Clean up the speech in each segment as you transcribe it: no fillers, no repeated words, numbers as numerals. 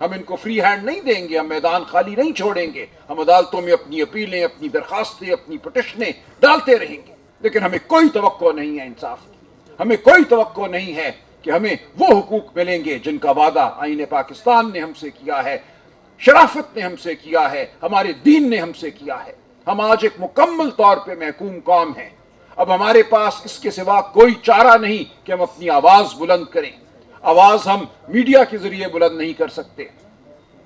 ہم ان کو free hand نہیں دیں گے، ہم میدان خالی نہیں چھوڑیں گے، ہم عدالتوں میں اپنی اپیلیں، اپنی درخواستیں، اپنی پٹیشنیں ڈالتے رہیں گے، لیکن ہمیں کوئی توقع نہیں ہے انصاف کی، ہمیں کوئی توقع نہیں ہے کہ ہمیں وہ حقوق ملیں گے جن کا وعدہ آئین پاکستان نے ہم سے کیا ہے، شرافت نے ہم سے کیا ہے، ہمارے دین نے ہم سے کیا ہے۔ ہم آج ایک مکمل طور پہ محکوم قوم ہیں، اب ہمارے پاس اس کے سوا کوئی چارہ نہیں کہ ہم اپنی آواز بلند کریں۔ آواز ہم میڈیا کے ذریعے بلند نہیں کر سکتے،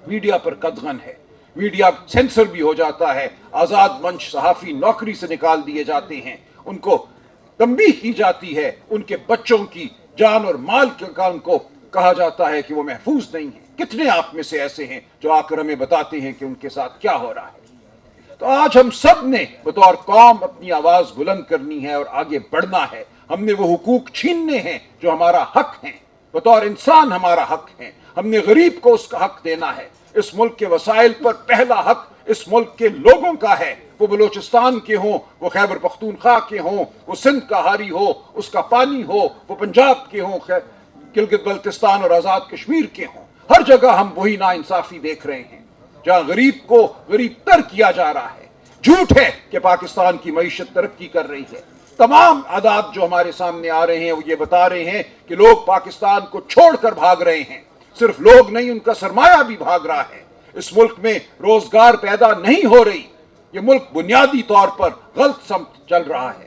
میڈیا پر قدغن ہے، میڈیا سینسر بھی ہو جاتا ہے، آزاد منچ صحافی نوکری سے نکال دیے جاتے ہیں، ان کو تنبیہ کی جاتی ہے، ان کے بچوں کی جان اور مال کا ان کو کہا جاتا ہے کہ وہ محفوظ نہیں ہیں۔ کتنے آپ میں سے ایسے ہیں جو آ کر ہمیں بتاتے ہیں کہ ان کے ساتھ کیا ہو رہا ہے؟ تو آج ہم سب نے بطور قوم اپنی آواز بلند کرنی ہے اور آگے بڑھنا ہے۔ ہم نے وہ حقوق چھیننے ہیں جو ہمارا حق ہیں، بطور انسان ہمارا حق ہے۔ ہم نے غریب کو اس کا حق دینا ہے۔ اس ملک کے وسائل پر پہلا حق اس ملک کے لوگوں کا ہے، وہ بلوچستان کے ہوں، وہ خیبر پختونخوا کے ہوں، وہ سندھ کا ہاری ہو، اس کا پانی ہو، وہ پنجاب کے ہوں، گلگت بلتستان اور آزاد کشمیر کے ہوں۔ ہر جگہ ہم وہی ناانصافی دیکھ رہے ہیں، جہاں غریب کو غریب تر کیا جا رہا ہے۔ جھوٹ ہے کہ پاکستان کی معیشت ترقی کر رہی ہے۔ تمام اعداد جو ہمارے سامنے آ رہے ہیں وہ یہ بتا رہے ہیں کہ لوگ پاکستان کو چھوڑ کر بھاگ رہے ہیں۔ صرف لوگ نہیں، ان کا سرمایہ بھی بھاگ رہا ہے۔ اس ملک میں روزگار پیدا نہیں ہو رہی، یہ ملک بنیادی طور پر غلط سمت چل رہا ہے۔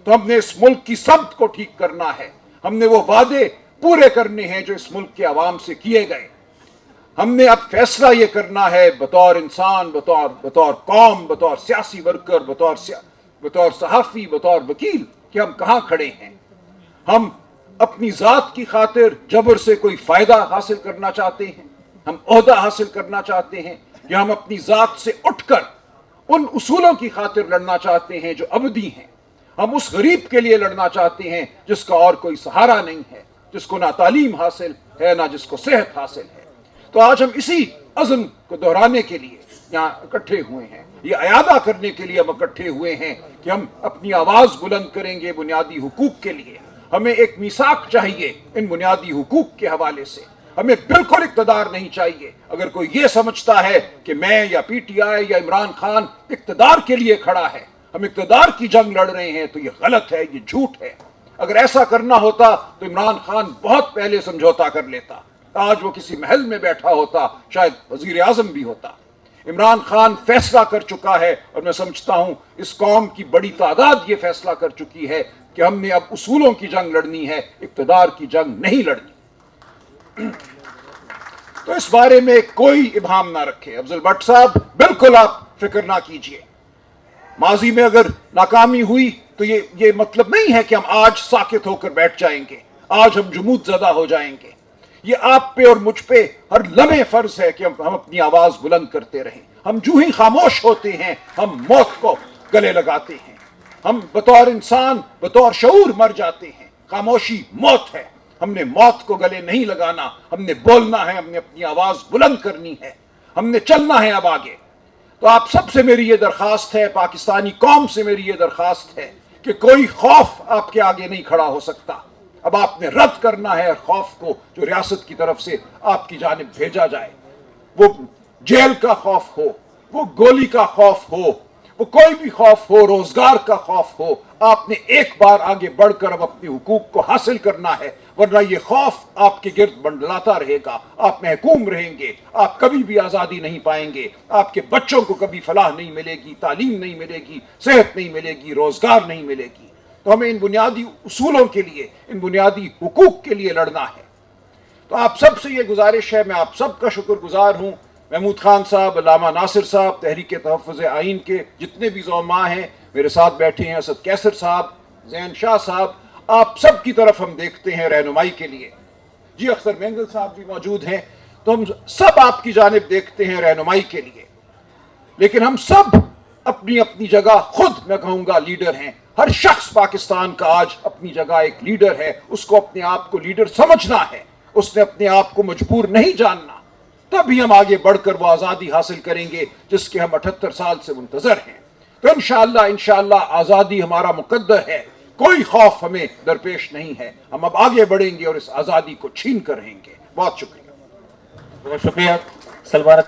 تو ہم نے اس ملک کی سمت کو ٹھیک کرنا ہے، ہم نے وہ وعدے پورے کرنے ہیں جو اس ملک کے عوام سے کیے گئے۔ ہم نے اب فیصلہ یہ کرنا ہے بطور انسان، بطور قوم، بطور سیاسی ورکر، بطور صحافی، بطور وکیل، کہ ہم کہاں کھڑے ہیں۔ ہم اپنی ذات کی خاطر جبر سے کوئی فائدہ حاصل کرنا چاہتے ہیں، ہم عہدہ حاصل کرنا چاہتے ہیں، یا ہم اپنی ذات سے اٹھ کر ان اصولوں کی خاطر لڑنا چاہتے ہیں جو ابدی ہیں۔ ہم اس غریب کے لیے لڑنا چاہتے ہیں جس کا اور کوئی سہارا نہیں ہے، جس کو نہ تعلیم حاصل ہے، نہ جس کو صحت حاصل ہے۔ تو آج ہم اسی عزم کو دہرانے کے لیے یہاں اکٹھے ہوئے ہیں، یہ اعادہ کرنے کے لیے ہم اکٹھے ہوئے ہیں کہ ہم اپنی آواز بلند کریں گے بنیادی حقوق کے لیے۔ ہمیں ایک میثاق چاہیے ان بنیادی حقوق کے حوالے سے، ہمیں بالکل اقتدار نہیں چاہیے۔ اگر کوئی یہ سمجھتا ہے کہ میں یا پی ٹی آئی یا عمران خان اقتدار کے لیے کھڑا ہے، ہم اقتدار کی جنگ لڑ رہے ہیں، تو یہ غلط ہے، یہ جھوٹ ہے۔ اگر ایسا کرنا ہوتا تو عمران خان بہت پہلے سمجھوتا کر لیتا، آج وہ کسی محل میں بیٹھا ہوتا، شاید وزیر اعظم بھی ہوتا۔ عمران خان فیصلہ کر چکا ہے، اور میں سمجھتا ہوں اس قوم کی بڑی تعداد یہ فیصلہ کر چکی ہے کہ ہم نے اب اصولوں کی جنگ لڑنی ہے، اقتدار کی جنگ نہیں لڑنی۔ تو اس بارے میں کوئی ابہام نہ رکھے افضل بٹ صاحب، بالکل آپ فکر نہ کیجئے۔ ماضی میں اگر ناکامی ہوئی تو یہ مطلب نہیں ہے کہ ہم آج ساکت ہو کر بیٹھ جائیں گے، آج ہم جمود زدہ ہو جائیں گے۔ یہ آپ پہ اور مجھ پہ ہر لمحے فرض ہے کہ ہم اپنی آواز بلند کرتے رہیں۔ ہم جو ہی خاموش ہوتے ہیں ہم موت کو گلے لگاتے ہیں، ہم بطور انسان، بطور شعور مر جاتے ہیں۔ خاموشی موت ہے، ہم نے موت کو گلے نہیں لگانا، ہم نے بولنا ہے، ہم نے اپنی آواز بلند کرنی ہے، ہم نے چلنا ہے اب آگے۔ تو آپ سب سے میری یہ درخواست ہے، پاکستانی قوم سے میری یہ درخواست ہے کہ کوئی خوف آپ کے آگے نہیں کھڑا ہو سکتا۔ اب آپ نے رد کرنا ہے خوف کو جو ریاست کی طرف سے آپ کی جانب بھیجا جائے، وہ جیل کا خوف ہو، وہ گولی کا خوف ہو، وہ کوئی بھی خوف ہو، روزگار کا خوف ہو۔ آپ نے ایک بار آگے بڑھ کر اب اپنے حقوق کو حاصل کرنا ہے، ورنہ یہ خوف آپ کے گرد منڈلاتا رہے گا، آپ محکوم رہیں گے، آپ کبھی بھی آزادی نہیں پائیں گے، آپ کے بچوں کو کبھی فلاح نہیں ملے گی، تعلیم نہیں ملے گی، صحت نہیں ملے گی، روزگار نہیں ملے گی۔ تو ہمیں ان بنیادی اصولوں کے لیے، ان بنیادی حقوق کے لیے لڑنا ہے۔ تو آپ سب سے یہ گزارش ہے، میں آپ سب کا شکر گزار ہوں، محمود خان صاحب، علامہ ناصر صاحب، تحریک تحفظ آئین کے جتنے بھی زعماء ہیں میرے ساتھ بیٹھے ہیں، اسد کیسر صاحب، زین شاہ صاحب، آپ سب کی طرف ہم دیکھتے ہیں رہنمائی کے لیے۔ جی اختر مینگل صاحب بھی موجود ہیں، تو ہم سب آپ کی جانب دیکھتے ہیں رہنمائی کے لیے، لیکن ہم سب اپنی اپنی جگہ خود میں کہوں گا لیڈر ہیں۔ ہر شخص پاکستان کا آج اپنی جگہ ایک لیڈر ہے، اس کو اپنے آپ کو لیڈر سمجھنا ہے، اس نے اپنے آپ کو مجبور نہیں جاننا، تبھی ہم آگے بڑھ کر وہ آزادی حاصل کریں گے جس کے ہم 78 سال سے منتظر ہیں۔ تو انشاءاللہ آزادی ہمارا مقدر ہے، کوئی خوف ہمیں درپیش نہیں ہے، ہم اب آگے بڑھیں گے اور اس آزادی کو چھین کر رہیں گے۔ بہت شکریہ۔ بہت شکریہ۔ سلمانت